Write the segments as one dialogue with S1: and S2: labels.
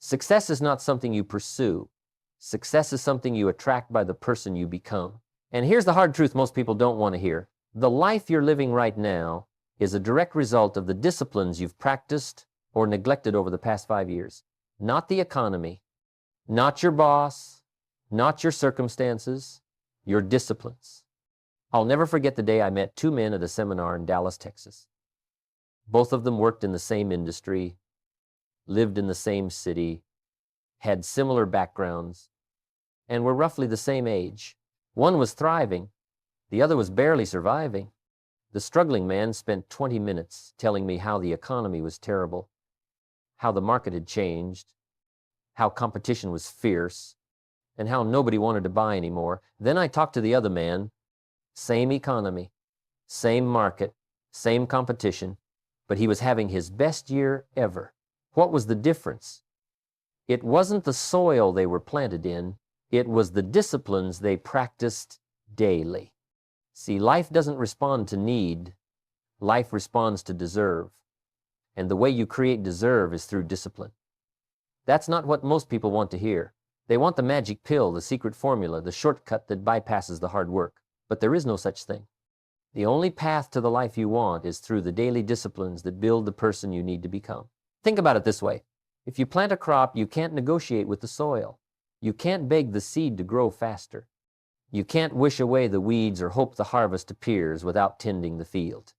S1: Success is not something you pursue. Success is something you attract by the person you become. And here's the hard truth most people don't want to hear. The life you're living right now is a direct result of the disciplines you've practiced or neglected over the past 5 years. Not the economy, not your boss, not your circumstances, your disciplines. I'll never forget the day I met two men at a seminar in Dallas, Texas. Both of them worked in the same industry, lived in the same city, had similar backgrounds, and were roughly the same age. One was thriving, the other was barely surviving. The struggling man spent 20 minutes telling me how the economy was terrible, how the market had changed, how competition was fierce, and how nobody wanted to buy anymore. Then I talked to the other man, same economy, same market, same competition, but he was having his best year ever. What was the difference? It wasn't the soil they were planted in, it was the disciplines they practiced daily. See, life doesn't respond to need, life responds to deserve. And the way you create deserve is through discipline. That's not what most people want to hear. They want the magic pill, the secret formula, the shortcut that bypasses the hard work. But there is no such thing. The only path to the life you want is through the daily disciplines that build the person you need to become. Think about it this way. If you plant a crop, you can't negotiate with the soil. You can't beg the seed to grow faster. You can't wish away the weeds or hope the harvest appears without tending the field.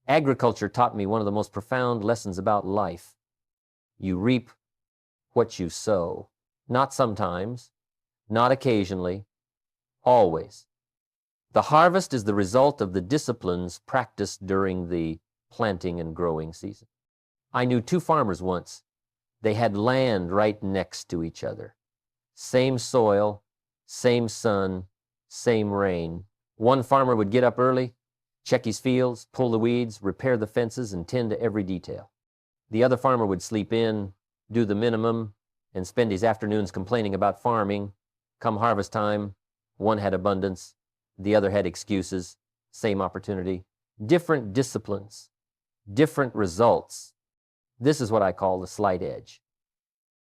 S1: Agriculture taught me one of the most profound lessons about life. You reap what you sow. Not sometimes, not occasionally, always. The harvest is the result of the disciplines practiced during the planting and growing season. I knew two farmers once. They had land right next to each other. Same soil, same sun, same rain. One farmer would get up early, check his fields, pull the weeds, repair the fences, and tend to every detail. The other farmer would sleep in, do the minimum, and spend his afternoons complaining about farming. Come harvest time, one had abundance, the other had excuses, same opportunity. Different disciplines, different results. This is what I call the slight edge.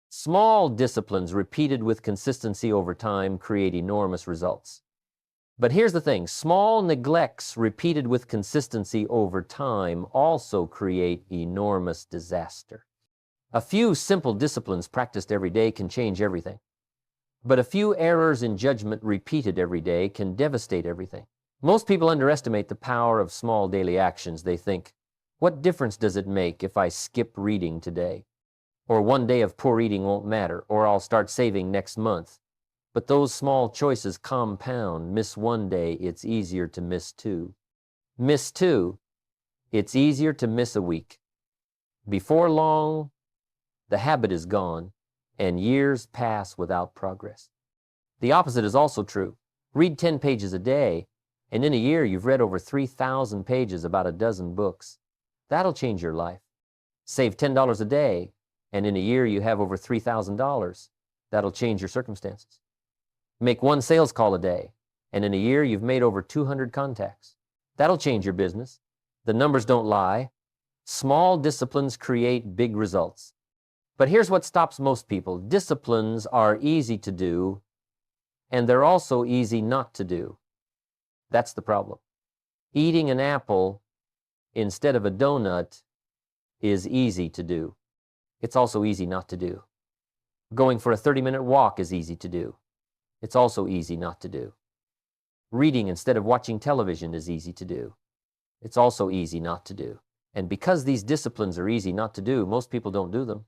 S1: Small disciplines repeated with consistency over time create enormous results. But here's the thing, small neglects repeated with consistency over time also create enormous disaster. A few simple disciplines practiced every day can change everything. But a few errors in judgment repeated every day can devastate everything. Most people underestimate the power of small daily actions. They think, what difference does it make if I skip reading today? Or one day of poor eating won't matter, or I'll start saving next month. But those small choices compound. Miss one day, it's easier to miss two. Miss two, it's easier to miss a week. Before long, the habit is gone, and years pass without progress. The opposite is also true. Read 10 pages a day, and in a year you've read over 3,000 pages, about a dozen books. That'll change your life. Save $10 a day, and in a year you have over $3,000. That'll change your circumstances. Make one sales call a day, and in a year you've made over 200 contacts. That'll change your business. The numbers don't lie. Small disciplines create big results. But here's what stops most people. Disciplines are easy to do, and they're also easy not to do. That's the problem. Eating an apple instead of a donut is easy to do. It's also easy not to do. Going for a 30-minute walk is easy to do. It's also easy not to do. Reading instead of watching television is easy to do. It's also easy not to do. And because these disciplines are easy not to do, most people don't do them.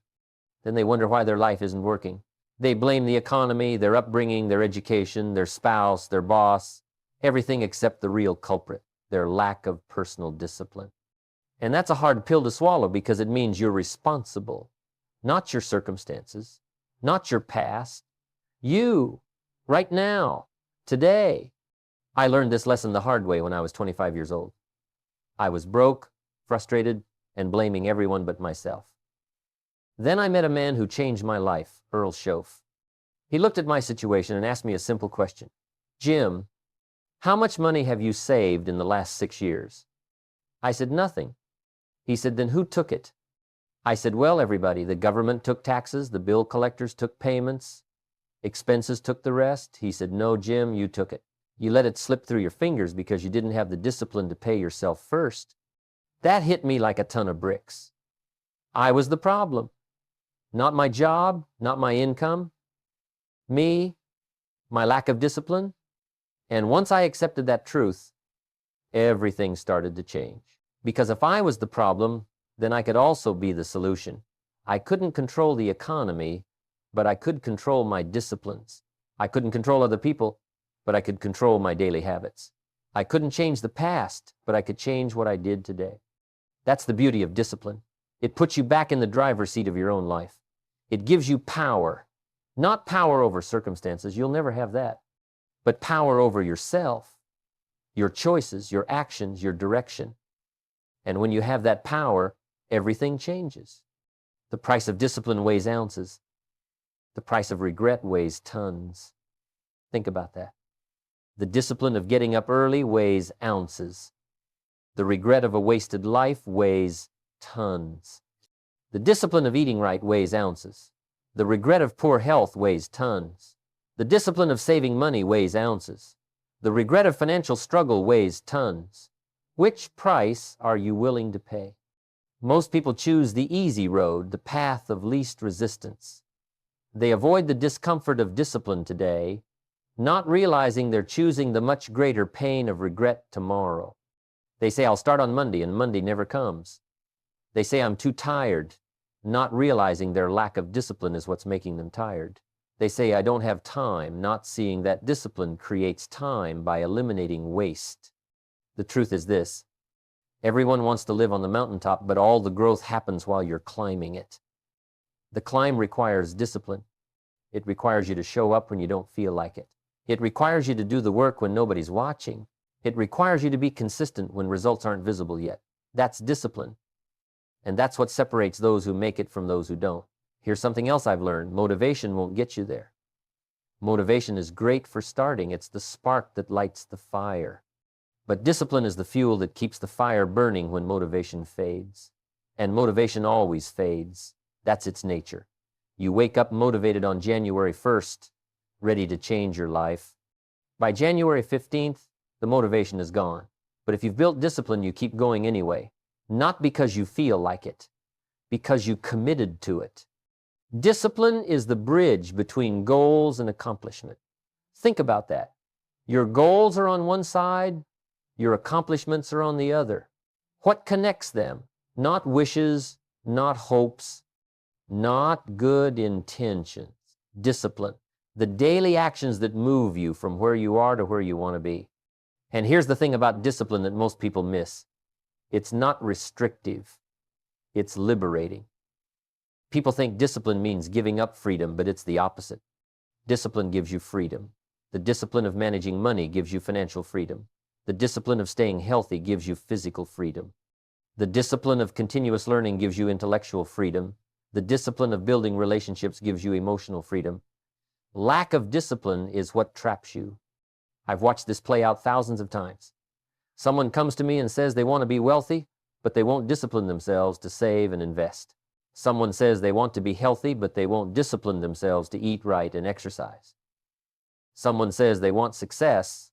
S1: Then they wonder why their life isn't working. They blame the economy, their upbringing, their education, their spouse, their boss, everything except the real culprit, their lack of personal discipline. And that's a hard pill to swallow because it means you're responsible, not your circumstances, not your past. You, right now, today. I learned this lesson the hard way when I was 25 years old. I was broke, frustrated, and blaming everyone but myself. Then I met a man who changed my life, Earl Schoaf. He looked at my situation and asked me a simple question. Jim, how much money have you saved in the last 6 years? I said, nothing. He said, then who took it? I said, well, everybody, the government took taxes, the bill collectors took payments, expenses took the rest. He said, no, Jim, you took it. You let it slip through your fingers because you didn't have the discipline to pay yourself first. That hit me like a ton of bricks. I was the problem. Not my job, not my income, me, my lack of discipline. And once I accepted that truth, everything started to change. Because if I was the problem, then I could also be the solution. I couldn't control the economy, but I could control my disciplines. I couldn't control other people, but I could control my daily habits. I couldn't change the past, but I could change what I did today. That's the beauty of discipline. It puts you back in the driver's seat of your own life. It gives you power, not power over circumstances. You'll never have that, but power over yourself, your choices, your actions, your direction. And when you have that power, everything changes. The price of discipline weighs ounces. The price of regret weighs tons. Think about that. The discipline of getting up early weighs ounces. The regret of a wasted life weighs tons. The discipline of eating right weighs ounces. The regret of poor health weighs tons. The discipline of saving money weighs ounces. The regret of financial struggle weighs tons. Which price are you willing to pay? Most people choose the easy road, the path of least resistance. They avoid the discomfort of discipline today, not realizing they're choosing the much greater pain of regret tomorrow. They say, I'll start on Monday, and Monday never comes. They say, I'm too tired, not realizing their lack of discipline is what's making them tired. They say, I don't have time, not seeing that discipline creates time by eliminating waste. The truth is this: everyone wants to live on the mountaintop, but all the growth happens while you're climbing it. The climb requires discipline. It requires you to show up when you don't feel like it. It requires you to do the work when nobody's watching. It requires you to be consistent when results aren't visible yet. That's discipline. And that's what separates those who make it from those who don't. Here's something else I've learned. Motivation won't get you there. Motivation is great for starting. It's the spark that lights the fire. But discipline is the fuel that keeps the fire burning when motivation fades. And motivation always fades. That's its nature. You wake up motivated on January 1st, ready to change your life. By January 15th, the motivation is gone. But if you've built discipline, you keep going anyway. Not because you feel like it, because you committed to it. Discipline is the bridge between goals and accomplishment. Think about that. Your goals are on one side, your accomplishments are on the other. What connects them? Not wishes, not hopes, not good intentions. Discipline. The daily actions that move you from where you are to where you want to be. And here's the thing about discipline that most people miss. It's not restrictive. It's liberating. People think discipline means giving up freedom, but it's the opposite. Discipline gives you freedom. The discipline of managing money gives you financial freedom. The discipline of staying healthy gives you physical freedom. The discipline of continuous learning gives you intellectual freedom. The discipline of building relationships gives you emotional freedom. Lack of discipline is what traps you. I've watched this play out thousands of times. Someone comes to me and says they want to be wealthy, but they won't discipline themselves to save and invest. Someone says they want to be healthy, but they won't discipline themselves to eat right and exercise. Someone says they want success,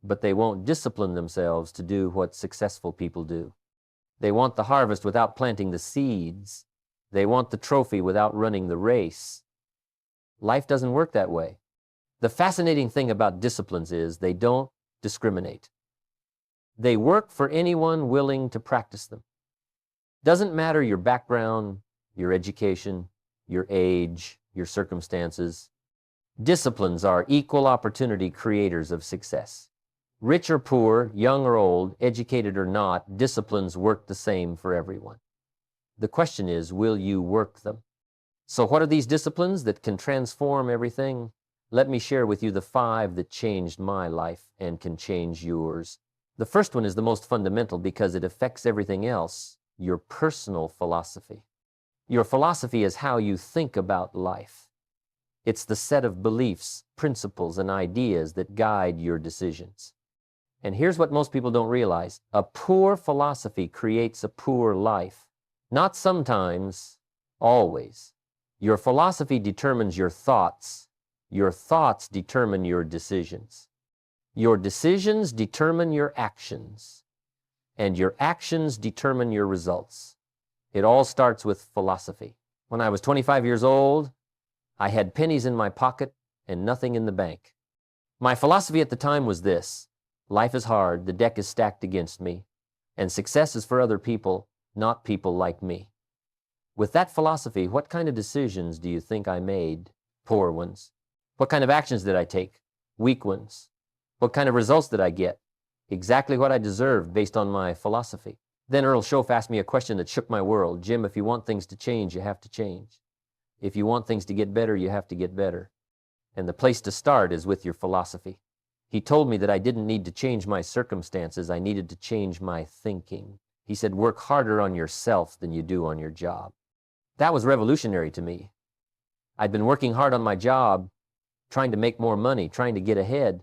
S1: but they won't discipline themselves to do what successful people do. They want the harvest without planting the seeds. They want the trophy without running the race. Life doesn't work that way. The fascinating thing about disciplines is they don't discriminate. They work for anyone willing to practice them. Doesn't matter your background, your education, your age, your circumstances. Disciplines are equal opportunity creators of success. Rich or poor, young or old, educated or not, disciplines work the same for everyone. The question is, will you work them? So what are these disciplines that can transform everything? Let me share with you the 5 that changed my life and can change yours. The first one is the most fundamental because it affects everything else, your personal philosophy. Your philosophy is how you think about life. It's the set of beliefs, principles, and ideas that guide your decisions. And here's what most people don't realize. A poor philosophy creates a poor life. Not sometimes, always. Your philosophy determines your thoughts. Your thoughts determine your decisions. Your decisions determine your actions. And your actions determine your results. It all starts with philosophy. When I was 25 years old, I had pennies in my pocket and nothing in the bank. My philosophy at the time was this: life is hard, the deck is stacked against me, and success is for other people, not people like me. With that philosophy, what kind of decisions do you think I made? Poor ones. What kind of actions did I take? Weak ones. What kind of results did I get? Exactly what I deserved based on my philosophy. Then Earl Schoaf asked me a question that shook my world. Jim, if you want things to change, you have to change. If you want things to get better, you have to get better. And the place to start is with your philosophy. He told me that I didn't need to change my circumstances, I needed to change my thinking. He said, work harder on yourself than you do on your job. That was revolutionary to me. I'd been working hard on my job, trying to make more money, trying to get ahead,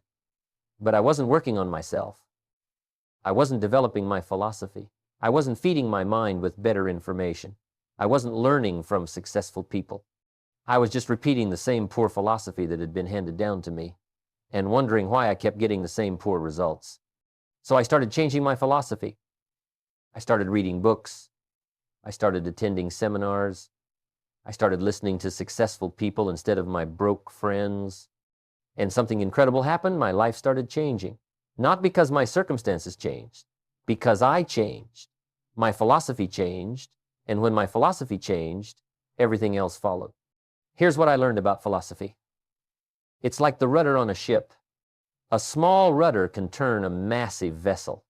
S1: but I wasn't working on myself. I wasn't developing my philosophy. I wasn't feeding my mind with better information. I wasn't learning from successful people. I was just repeating the same poor philosophy that had been handed down to me and wondering why I kept getting the same poor results. So I started changing my philosophy. I started reading books. I started attending seminars. I started listening to successful people instead of my broke friends. And something incredible happened. My life started changing. Not because my circumstances changed, because I changed. My philosophy changed, and when my philosophy changed, everything else followed. Here's what I learned about philosophy. It's like the rudder on a ship. A small rudder can turn a massive vessel.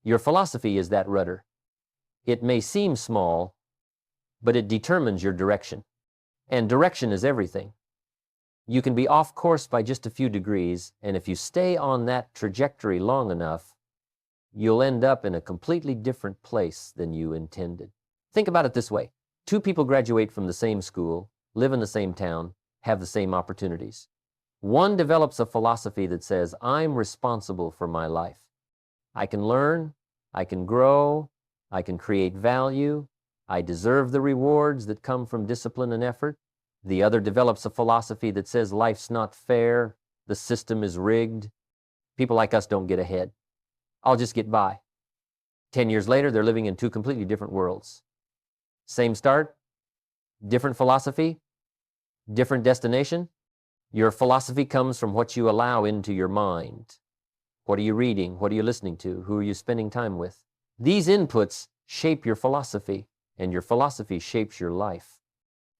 S1: Your philosophy is that rudder. It may seem small, but it determines your direction. And direction is everything. You can be off course by just a few degrees, and if you stay on that trajectory long enough, you'll end up in a completely different place than you intended. Think about it this way. Two people graduate from the same school, live in the same town, have the same opportunities. One develops a philosophy that says, I'm responsible for my life. I can learn, I can grow, I can create value, I deserve the rewards that come from discipline and effort. The other develops a philosophy that says life's not fair, the system is rigged, people like us don't get ahead. I'll just get by. 10 years later, they're living in two completely different worlds. Same start, different philosophy, different destination. Your philosophy comes from what you allow into your mind. What are you reading? What are you listening to? Who are you spending time with? These inputs shape your philosophy, and your philosophy shapes your life.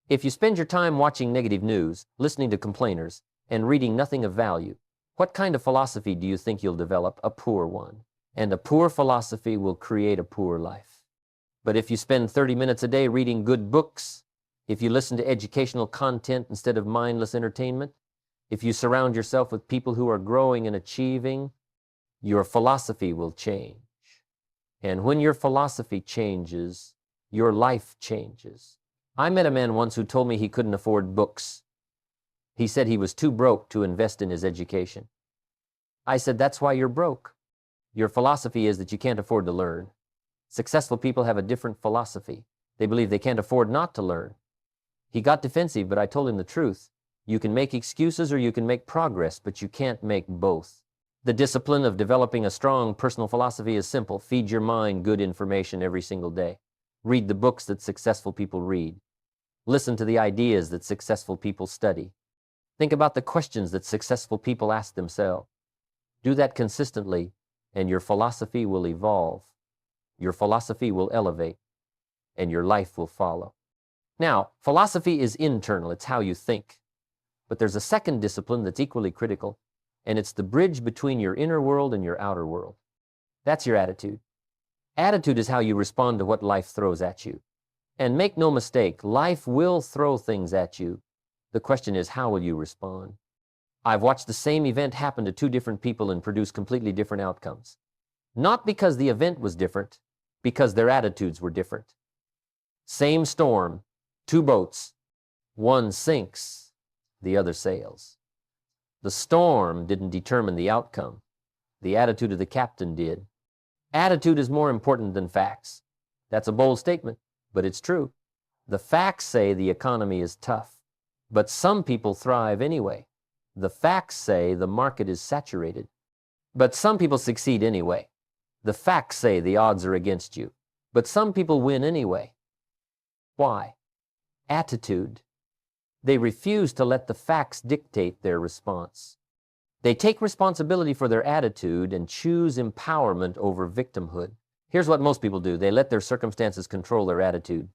S1: If you spend your time watching negative news, listening to complainers, and reading nothing of value, what kind of philosophy do you think you'll develop? A poor one. And a poor philosophy will create a poor life. But if you spend 30 minutes a day reading good books, if you listen to educational content instead of mindless entertainment, if you surround yourself with people who are growing and achieving, your philosophy will change. And when your philosophy changes, your life changes. I met a man once who told me he couldn't afford books. He said he was too broke to invest in his education. I said, that's why you're broke. Your philosophy is that you can't afford to learn. Successful people have a different philosophy. They believe they can't afford not to learn. He got defensive, but I told him the truth. You can make excuses or you can make progress, but you can't make both. The discipline of developing a strong personal philosophy is simple. Feed your mind good information every single day. Read the books that successful people read. Listen to the ideas that successful people study. Think about the questions that successful people ask themselves. Do that consistently, and your philosophy will evolve. Your philosophy will elevate, and your life will follow. Now, philosophy is internal. It's how you think. But there's a second discipline that's equally critical, and it's the bridge between your inner world and your outer world. That's your attitude. Attitude is how you respond to what life throws at you. And make no mistake, life will throw things at you. The question is, how will you respond? I've watched the same event happen to two different people and produce completely different outcomes. Not because the event was different, because their attitudes were different. Same storm, two boats. One sinks, the other sails. The storm didn't determine the outcome. The attitude of the captain did. Attitude is more important than facts. That's a bold statement, but it's true. The facts say the economy is tough, but some people thrive anyway. The facts say the market is saturated, but some people succeed anyway. The facts say the odds are against you, but some people win anyway. Why? Attitude. They refuse to let the facts dictate their response. They take responsibility for their attitude and choose empowerment over victimhood. Here's what most people do. They let their circumstances control their attitude.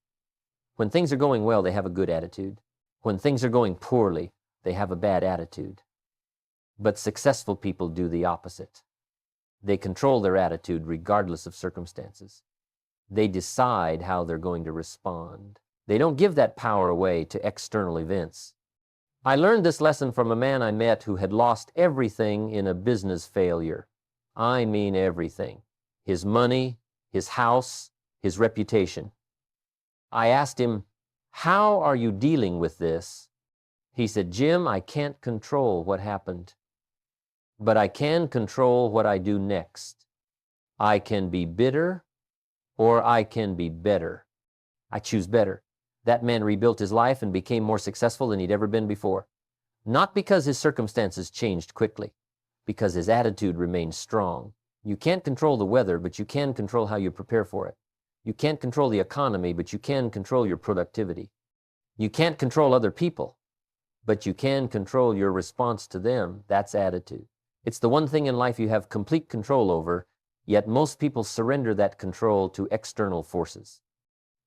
S1: When things are going well, they have a good attitude. When things are going poorly, they have a bad attitude. But successful people do the opposite. They control their attitude regardless of circumstances. They decide how they're going to respond. They don't give that power away to external events. I learned this lesson from a man I met who had lost everything in a business failure. I mean everything. His money, his house, his reputation. I asked him, "How are you dealing with this?" He said, "Jim, I can't control what happened, but I can control what I do next. I can be bitter or I can be better. I choose better." That man rebuilt his life and became more successful than he'd ever been before. Not because his circumstances changed quickly, because his attitude remained strong. You can't control the weather, but you can control how you prepare for it. You can't control the economy, but you can control your productivity. You can't control other people, but you can control your response to them. That's attitude. It's the one thing in life you have complete control over, yet most people surrender that control to external forces.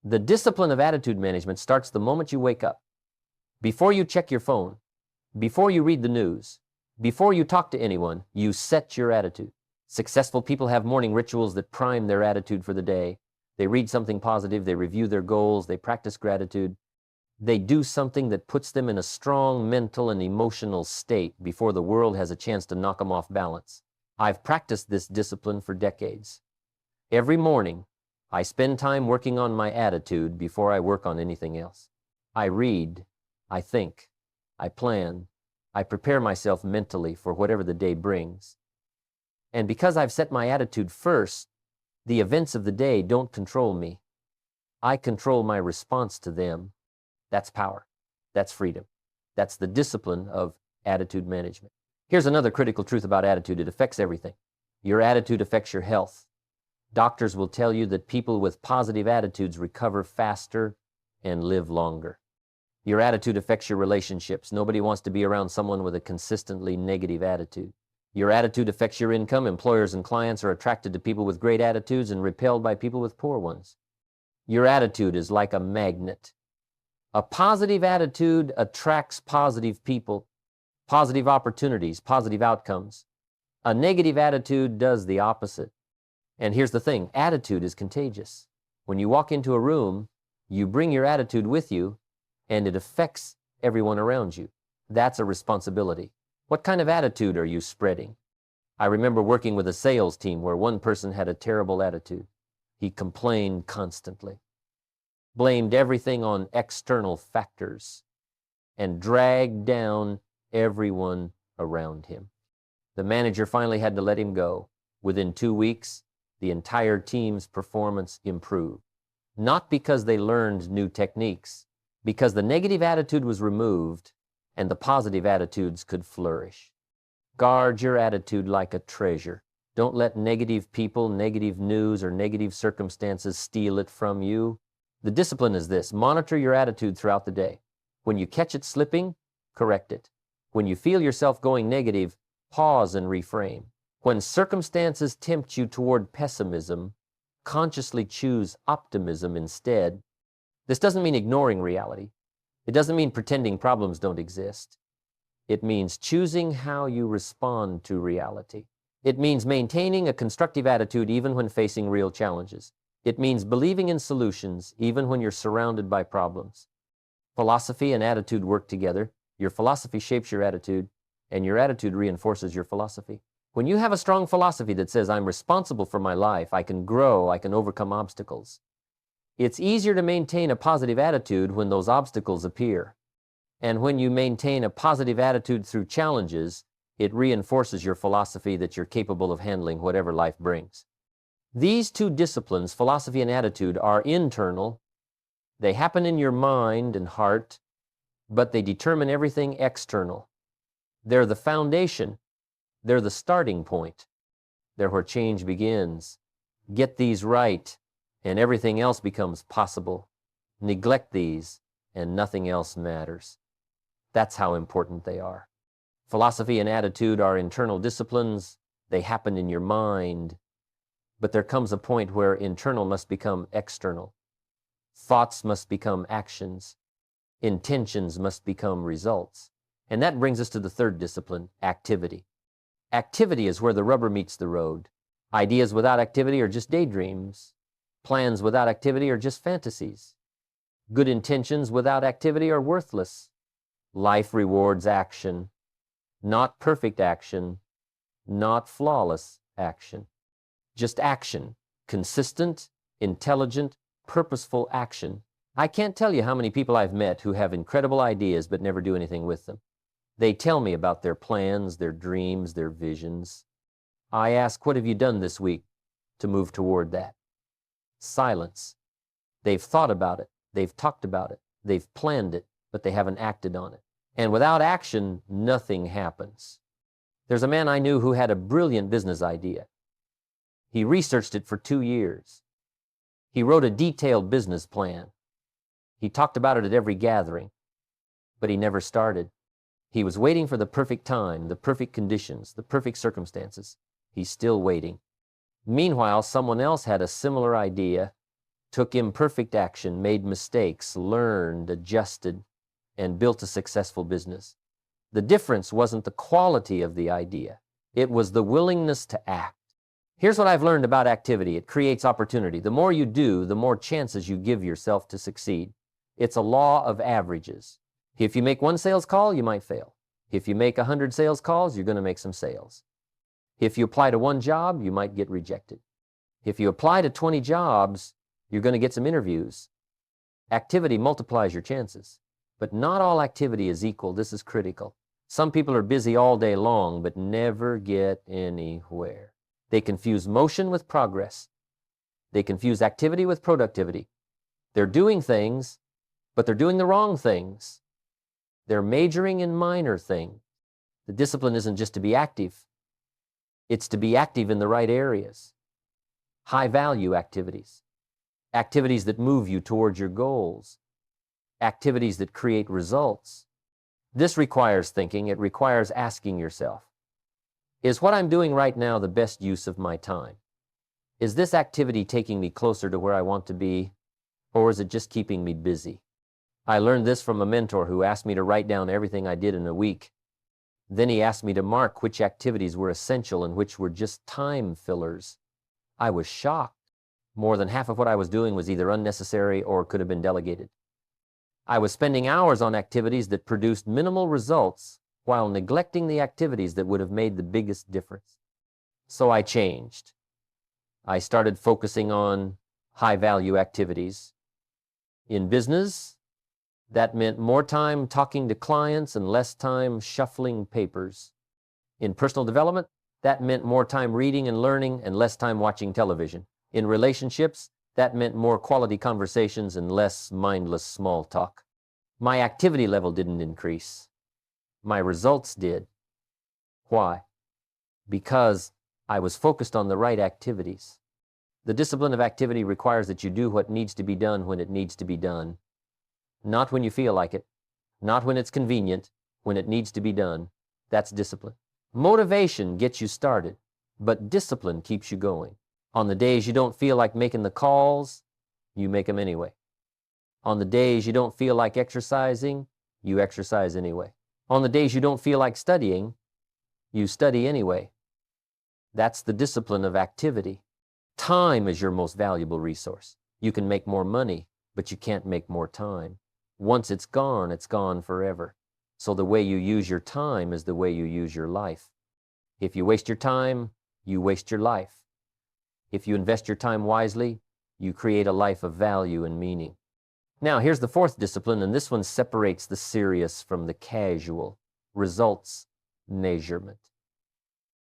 S1: The discipline of attitude management starts the moment you wake up. Before you check your phone, before you read the news, before you talk to anyone, you set your attitude. Successful people have morning rituals that prime their attitude for the day. They read something positive, they review their goals, they practice gratitude. They do something that puts them in a strong mental and emotional state before the world has a chance to knock them off balance. I've practiced this discipline for decades. Every morning, I spend time working on my attitude before I work on anything else. I read, I think, I plan, I prepare myself mentally for whatever the day brings. And because I've set my attitude first, the events of the day don't control me. I control my response to them. That's power. That's freedom. That's the discipline of attitude management. Here's another critical truth about attitude. It affects everything. Your attitude affects your health. Doctors will tell you that people with positive attitudes recover faster and live longer. Your attitude affects your relationships. Nobody wants to be around someone with a consistently negative attitude. Your attitude affects your income. Employers and clients are attracted to people with great attitudes and repelled by people with poor ones. Your attitude is like a magnet. A positive attitude attracts positive people, positive opportunities, positive outcomes. A negative attitude does the opposite. And here's the thing, attitude is contagious. When you walk into a room, you bring your attitude with you, and it affects everyone around you. That's a responsibility. What kind of attitude are you spreading? I remember working with a sales team where one person had a terrible attitude. He complained constantly, blamed everything on external factors, and dragged down everyone around him. The manager finally had to let him go. Within 2 weeks, the entire team's performance improved. Not because they learned new techniques, because the negative attitude was removed and the positive attitudes could flourish. Guard your attitude like a treasure. Don't let negative people, negative news, or negative circumstances steal it from you. The discipline is this: monitor your attitude throughout the day. When you catch it slipping, correct it. When you feel yourself going negative, pause and reframe. When circumstances tempt you toward pessimism, consciously choose optimism instead. This doesn't mean ignoring reality. It doesn't mean pretending problems don't exist. It means choosing how you respond to reality. It means maintaining a constructive attitude even when facing real challenges. It means believing in solutions even when you're surrounded by problems. Philosophy and attitude work together. Your philosophy shapes your attitude, and your attitude reinforces your philosophy. When you have a strong philosophy that says, I'm responsible for my life, I can grow, I can overcome obstacles, it's easier to maintain a positive attitude when those obstacles appear. And when you maintain a positive attitude through challenges, it reinforces your philosophy that you're capable of handling whatever life brings. These two disciplines, philosophy and attitude, are internal They happen in your mind and heart, but they determine everything external. They're the foundation. They're the starting point. They're where change begins. Get these right, and everything else becomes possible. Neglect these, and nothing else matters. That's how important they are. Philosophy and attitude are internal disciplines. They happen in your mind. But there comes a point where internal must become external. Thoughts must become actions. Intentions must become results. And that brings us to the third discipline, activity. Activity is where the rubber meets the road. Ideas without activity are just daydreams. Plans without activity are just fantasies. Good intentions without activity are worthless. Life rewards action, not perfect action, not flawless action. Just action, consistent, intelligent, purposeful action. I can't tell you how many people I've met who have incredible ideas but never do anything with them. They tell me about their plans, their dreams, their visions. I ask, what have you done this week to move toward that? Silence. They've thought about it. They've talked about it. They've planned it, but they haven't acted on it. And without action, nothing happens. There's a man I knew who had a brilliant business idea. He researched it for 2 years. He wrote a detailed business plan. He talked about it at every gathering, but he never started. He was waiting for the perfect time, the perfect conditions, the perfect circumstances. He's still waiting. Meanwhile, someone else had a similar idea, took imperfect action, made mistakes, learned, adjusted, and built a successful business. The difference wasn't the quality of the idea. It was the willingness to act. Here's what I've learned about activity. It creates opportunity. The more you do, the more chances you give yourself to succeed. It's a law of averages. If you make 1 sales call, you might fail. If you make 100 sales calls, you're going to make some sales. If you apply to 1 job, you might get rejected. If you apply to 20 jobs, you're going to get some interviews. Activity multiplies your chances. But not all activity is equal. This is critical. Some people are busy all day long, but never get anywhere. They confuse motion with progress. They confuse activity with productivity. They're doing things, but they're doing the wrong things. They're majoring in minor things. The discipline isn't just to be active. It's to be active in the right areas. High-value activities. Activities that move you towards your goals. Activities that create results. This requires thinking. It requires asking yourself, is what I'm doing right now the best use of my time? Is this activity taking me closer to where I want to be, or is it just keeping me busy? I learned this from a mentor who asked me to write down everything I did in a week. Then he asked me to mark which activities were essential and which were just time fillers. I was shocked. More than half of what I was doing was either unnecessary or could have been delegated. I was spending hours on activities that produced minimal results while neglecting the activities that would have made the biggest difference. So I changed. I started focusing on high-value activities. In business, that meant more time talking to clients and less time shuffling papers. In personal development, that meant more time reading and learning and less time watching television. In relationships, that meant more quality conversations and less mindless small talk. My activity level didn't increase. My results did. Why? Because I was focused on the right activities. The discipline of activity requires that you do what needs to be done when it needs to be done. Not when you feel like it. Not when it's convenient. When it needs to be done. That's discipline. Motivation gets you started, but discipline keeps you going. On the days you don't feel like making the calls, you make them anyway. On the days you don't feel like exercising, you exercise anyway. On the days you don't feel like studying, you study anyway. That's the discipline of activity. Time is your most valuable resource. You can make more money, but you can't make more time. Once it's gone forever. So the way you use your time is the way you use your life. If you waste your time, you waste your life. If you invest your time wisely, you create a life of value and meaning. Now, here's the fourth discipline, and this one separates the serious from the casual. Results measurement.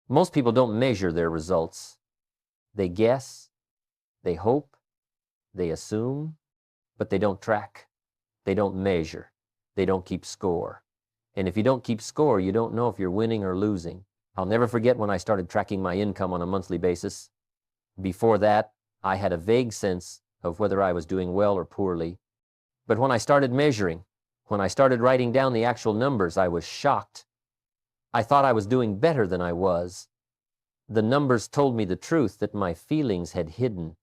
S1: Most people don't measure their results. They guess, they hope, they assume, but they don't track. They don't measure. They don't keep score. And if you don't keep score, you don't know if you're winning or losing. I'll never forget when I started tracking my income on a monthly basis. Before that, I had a vague sense of whether I was doing well or poorly. But when I started measuring, when I started writing down the actual numbers, I was shocked. I thought I was doing better than I was. The numbers told me the truth that my feelings had hidden.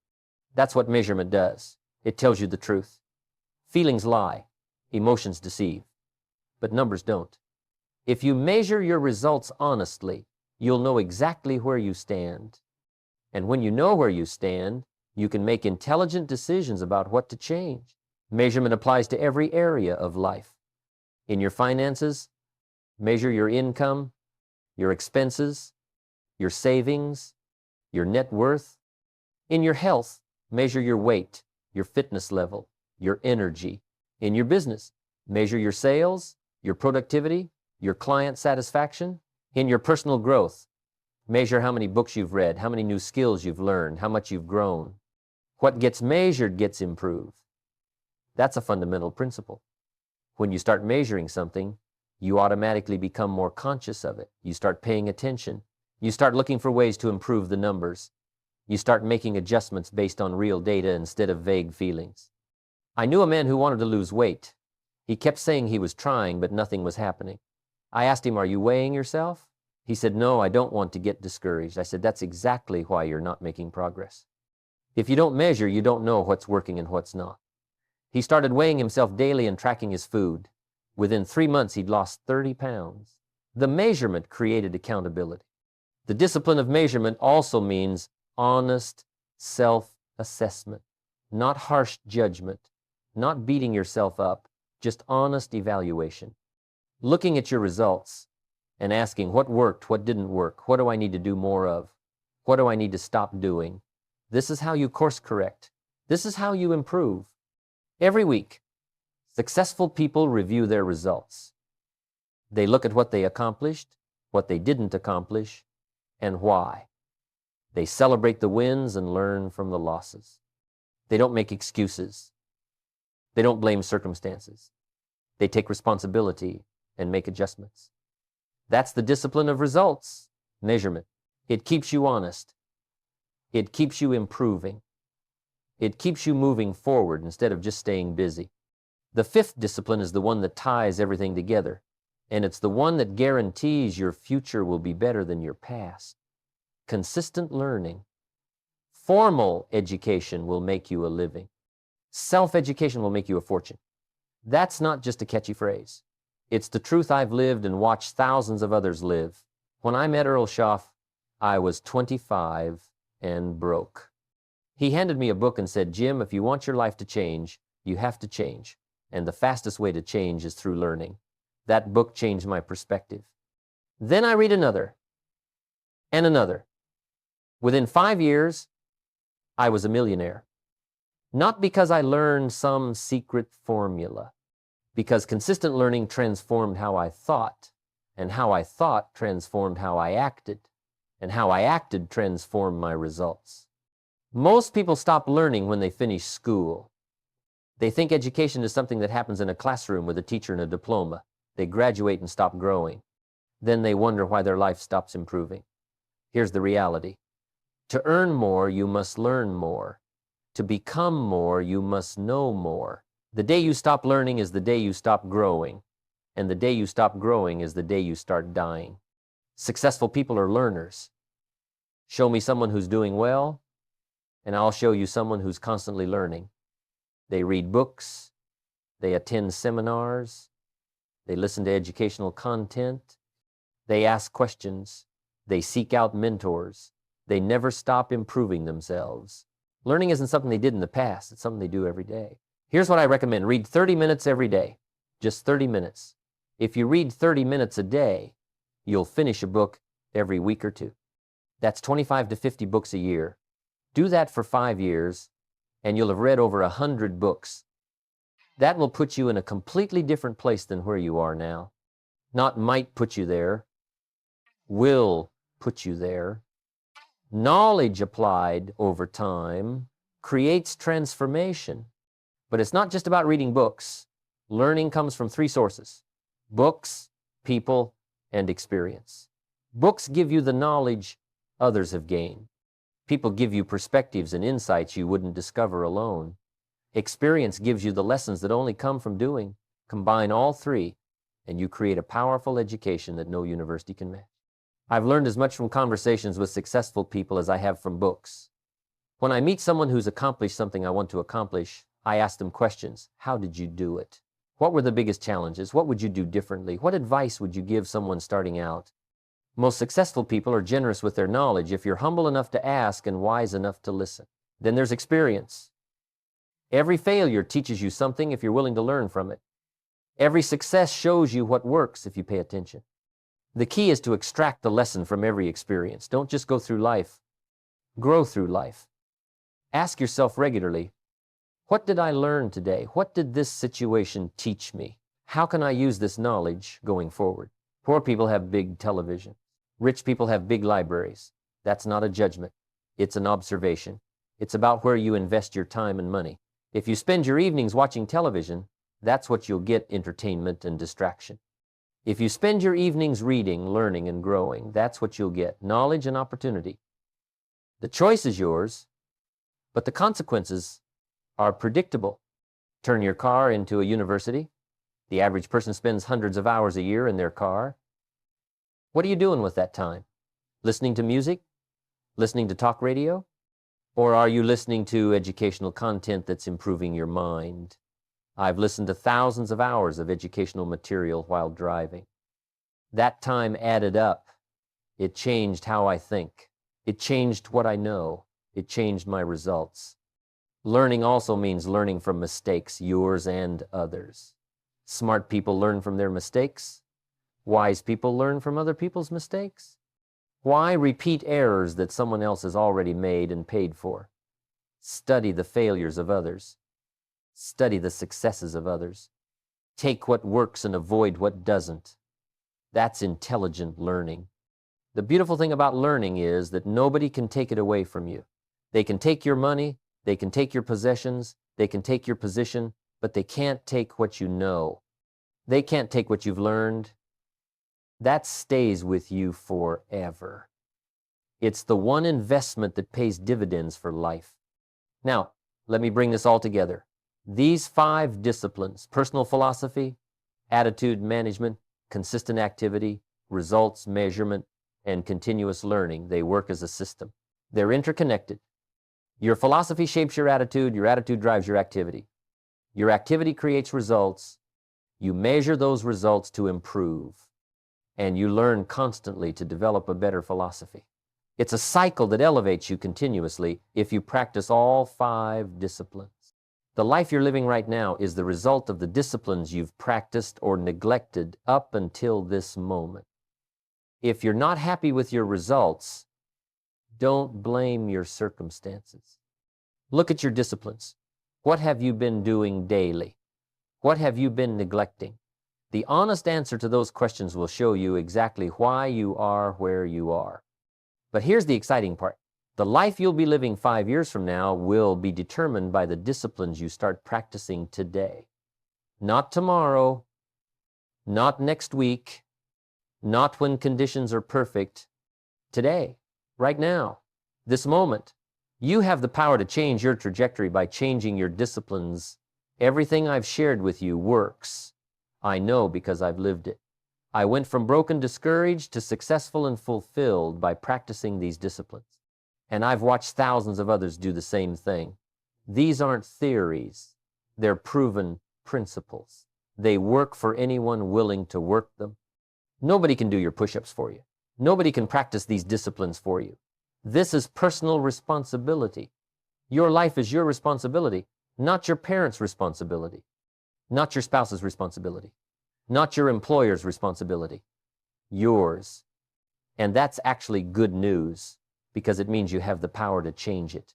S1: That's what measurement does. It tells you the truth. Feelings lie. Emotions deceive. But numbers don't. If you measure your results honestly, you'll know exactly where you stand. And when you know where you stand, you can make intelligent decisions about what to change. Measurement applies to every area of life. In your finances, measure your income, your expenses, your savings, your net worth. In your health, measure your weight, your fitness level, your energy. In your business, measure your sales, your productivity, your client satisfaction. In your personal growth, measure how many books you've read, how many new skills you've learned, how much you've grown. What gets measured gets improved. That's a fundamental principle. When you start measuring something, you automatically become more conscious of it. You start paying attention. You start looking for ways to improve the numbers. You start making adjustments based on real data instead of vague feelings. I knew a man who wanted to lose weight. He kept saying he was trying, but nothing was happening. I asked him, "Are you weighing yourself?" He said, "No, I don't want to get discouraged." I said, "That's exactly why you're not making progress. If you don't measure, you don't know what's working and what's not." He started weighing himself daily and tracking his food. Within 3 months, he'd lost 30 pounds. The measurement created accountability. The discipline of measurement also means honest self-assessment, not harsh judgment, not beating yourself up, just honest evaluation. Looking at your results and asking what worked, what didn't work, what do I need to do more of, what do I need to stop doing. This is how you course correct. This is how you improve. Every week, successful people review their results. They look at what they accomplished, what they didn't accomplish, and why. They celebrate the wins and learn from the losses. They don't make excuses. They don't blame circumstances. They take responsibility and make adjustments. That's the discipline of results, measurement. It keeps you honest. It keeps you improving. It keeps you moving forward instead of just staying busy. The fifth discipline is the one that ties everything together, and it's the one that guarantees your future will be better than your past. Consistent learning. Formal education will make you a living. Self-education will make you a fortune. That's not just a catchy phrase. It's the truth I've lived and watched thousands of others live. When I met Earl Schaff, I was 25 and broke. He handed me a book and said, "Jim, if you want your life to change, you have to change. And the fastest way to change is through learning." That book changed my perspective. Then I read another and another. Within 5 years, I was a millionaire. Not because I learned some secret formula, because consistent learning transformed how I thought, and how I thought transformed how I acted, and how I acted transformed my results. Most people stop learning when they finish school. They think education is something that happens in a classroom with a teacher and a diploma. They graduate and stop growing. Then they wonder why their life stops improving. Here's the reality. To earn more, you must learn more. To become more, you must know more. The day you stop learning is the day you stop growing. And the day you stop growing is the day you start dying. Successful people are learners. Show me someone who's doing well, and I'll show you someone who's constantly learning. They read books, they attend seminars, they listen to educational content, they ask questions, they seek out mentors, they never stop improving themselves. Learning isn't something they did in the past, it's something they do every day. Here's what I recommend. Read 30 minutes every day, just 30 minutes. If you read 30 minutes a day, you'll finish a book every week or two. That's 25 to 50 books a year. Do that for 5 years, and you'll have read over 100 books. That will put you in a completely different place than where you are now. Not might put you there, will put you there. Knowledge applied over time creates transformation. But it's not just about reading books. Learning comes from three sources: books, people, and experience. Books give you the knowledge others have gained. People give you perspectives and insights you wouldn't discover alone. Experience gives you the lessons that only come from doing. Combine all three, and you create a powerful education that no university can match. I've learned as much from conversations with successful people as I have from books. When I meet someone who's accomplished something I want to accomplish, I ask them questions. How did you do it? What were the biggest challenges? What would you do differently? What advice would you give someone starting out? Most successful people are generous with their knowledge if you're humble enough to ask and wise enough to listen. Then there's experience. Every failure teaches you something if you're willing to learn from it. Every success shows you what works if you pay attention. The key is to extract the lesson from every experience. Don't just go through life. Grow through life. Ask yourself regularly, what did I learn today? What did this situation teach me? How can I use this knowledge going forward? Poor people have big television. Rich people have big libraries. That's not a judgment. It's an observation. It's about where you invest your time and money. If you spend your evenings watching television, that's what you'll get: entertainment and distraction. If you spend your evenings reading, learning, and growing, that's what you'll get: knowledge and opportunity. The choice is yours, but the consequences are predictable. Turn your car into a university. The average person spends hundreds of hours a year in their car. What are you doing with that time? Listening to music? Listening to talk radio? Or are you listening to educational content that's improving your mind? I've listened to thousands of hours of educational material while driving. That time added up. It changed how I think. It changed what I know. It changed my results. Learning also means learning from mistakes, yours and others. Smart people learn from their mistakes. Wise people learn from other people's mistakes. Why repeat errors that someone else has already made and paid for? Study the failures of others. Study the successes of others. Take what works and avoid what doesn't. That's intelligent learning. The beautiful thing about learning is that nobody can take it away from you. They can take your money, they can take your possessions, they can take your position, but they can't take what you know. They can't take what you've learned. That stays with you forever. It's the one investment that pays dividends for life. Now, let me bring this all together. These 5 disciplines: personal philosophy, attitude management, consistent activity, results measurement, and continuous learning, they work as a system. They're interconnected. Your philosophy shapes your attitude drives your activity. Your activity creates results. You measure those results to improve. And you learn constantly to develop a better philosophy. It's a cycle that elevates you continuously if you practice all 5 disciplines. The life you're living right now is the result of the disciplines you've practiced or neglected up until this moment. If you're not happy with your results, don't blame your circumstances. Look at your disciplines. What have you been doing daily? What have you been neglecting? The honest answer to those questions will show you exactly why you are where you are. But here's the exciting part. The life you'll be living 5 years from now will be determined by the disciplines you start practicing today. Not tomorrow, not next week, not when conditions are perfect. Today, right now, this moment. You have the power to change your trajectory by changing your disciplines. Everything I've shared with you works. I know because I've lived it. I went from broken, discouraged to successful and fulfilled by practicing these disciplines. And I've watched thousands of others do the same thing. These aren't theories. They're proven principles. They work for anyone willing to work them. Nobody can do your push-ups for you. Nobody can practice these disciplines for you. This is personal responsibility. Your life is your responsibility, not your parents' responsibility, not your spouse's responsibility, not your employer's responsibility, yours. And that's actually good news because it means you have the power to change it.